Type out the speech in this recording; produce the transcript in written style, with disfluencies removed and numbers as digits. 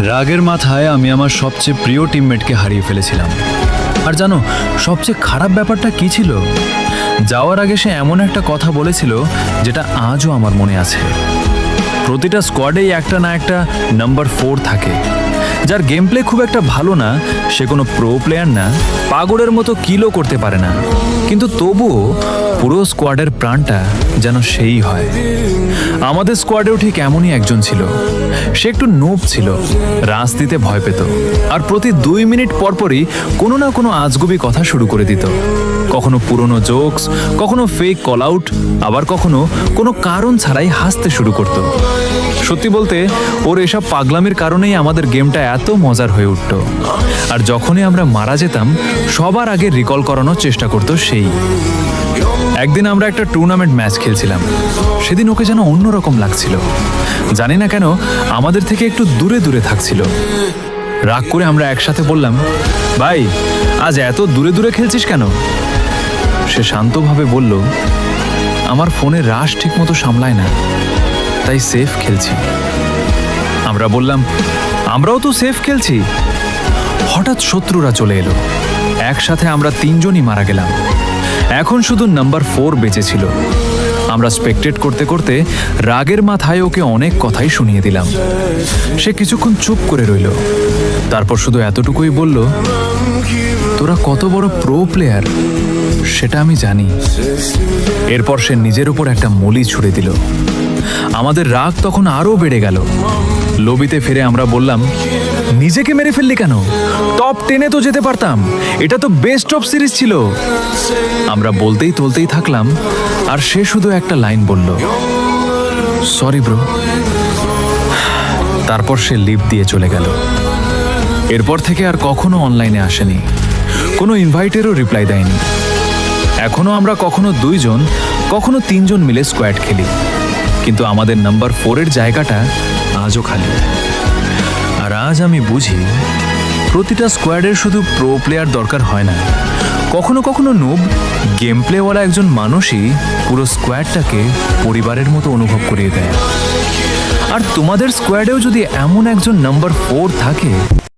রাগের মাথায় আমি আমার সবচেয়ে প্রিয় টিমমেটকে হারিয়ে ফেলেছিলাম। আর জানো সবচেয়ে খারাপ ব্যাপারটা কি ছিল? যাওয়ার আগে সে এমন একটা কথা বলেছিল যেটা আজও আমার মনে আছে। প্রতিটা স্কোয়াডেই একটা না একটা নাম্বার 4 থাকে, যার গেম প্লে খুব একটা ভালো না, সে কোনো প্রো প্লেয়ার না, পাগড়ের মতো কিলও করতে পারে না, কিন্তু তবুও পুরো স্কোয়াডের প্রাণটা যেন সেই হয়। আমাদের স্কোয়াডেও ঠিক এমনই একজন ছিল। সে একটু নোব ছিল, রাজ দিতে ভয় পেত, আর প্রতি 2 মিনিট পরপরই কোনো না কোনো আজগুবি কথা শুরু করে দিত। কখনো পুরনো জোকস, কখনো ফেক কল আউট, আবার কখনো কোনো কারণ ছাড়াই হাসতে শুরু করত। সত্যি বলতে ওর এসব পাগলামির কারণেই আমাদের গেমটা এত মজার হয়ে উঠত। আর যখনই আমরা মারা যেতাম সবার আগে রিকল করানোর চেষ্টা করতো সেই। একদিন আমরা একটা টুর্নামেন্ট ম্যাচ খেলছিলাম। সেদিন ওকে যেন অন্যরকম লাগছিল, জানি না কেন আমাদের থেকে একটু দূরে দূরে থাকছিল। রাগ করে আমরা একসাথে বললাম, ভাই আজ এত দূরে দূরে খেলছিস কেন? সে শান্তভাবে বলল, আমার ফোনে রাশ ঠিক মতো সামলায় না, তাই সেফ খেলছি। আমরা বললাম, আমরাও তো সেফ খেলছি। হঠাৎ শত্রুরা চলে এলো, একসাথে আমরা 3 জনই মারা গেলাম। এখন শুধু নাম্বার 4 বেঁচে ছিল। আমরা স্পেকটেট করতে করতে রাগের মাথায় ওকে অনেক কথাই শুনিয়ে দিলাম। সে কিছুক্ষণ চুপ করে রইল, তারপর শুধু এতটুকুই বলল, তোরা কত বড় প্রো প্লেয়ার সেটা আমি জানি। এরপর সে নিজের উপর একটা মলি ছুড়ে দিল। আমাদের রাগ তখন আরো বেড়ে গেল। লবিতে ফিরে আমরা বললাম, নিজেকে মেরে ফেললি কেন? টপ 10-এ তো যেতে পারতাম, এটা তো বেস্ট অফ সিরিজ ছিল। আমরা বলতেই থাকলাম, আর সে শুধু একটা লাইন বলল, সরি ব্রো। তারপর সে লিভ দিয়ে চলে গেল। এরপর থেকে আর কখনো অনলাইনে আসেনি, কোনো ইনভাইটেরও রিপ্লাই দেয়নি। এখনো আমরা কখনো 2 জন, কখনো 3 জন মিলে স্কোয়াড খেলি, কিন্তু আমাদের নাম্বার 4-এর জায়গাটা আজও খালি। আর আজ আমি বুঝি, প্রতিটা স্কোয়াডের শুধু প্রো প্লেয়ার দরকার হয় না, কখনো কখনো নুব গেম প্লেওয়ালা একজন মানুষই পুরো স্কোয়াডটাকে পরিবারের মতো অনুভব করিয়ে দেয়। আর তোমাদের স্কোয়াডেও যদি এমন একজন নাম্বার 4 থাকে,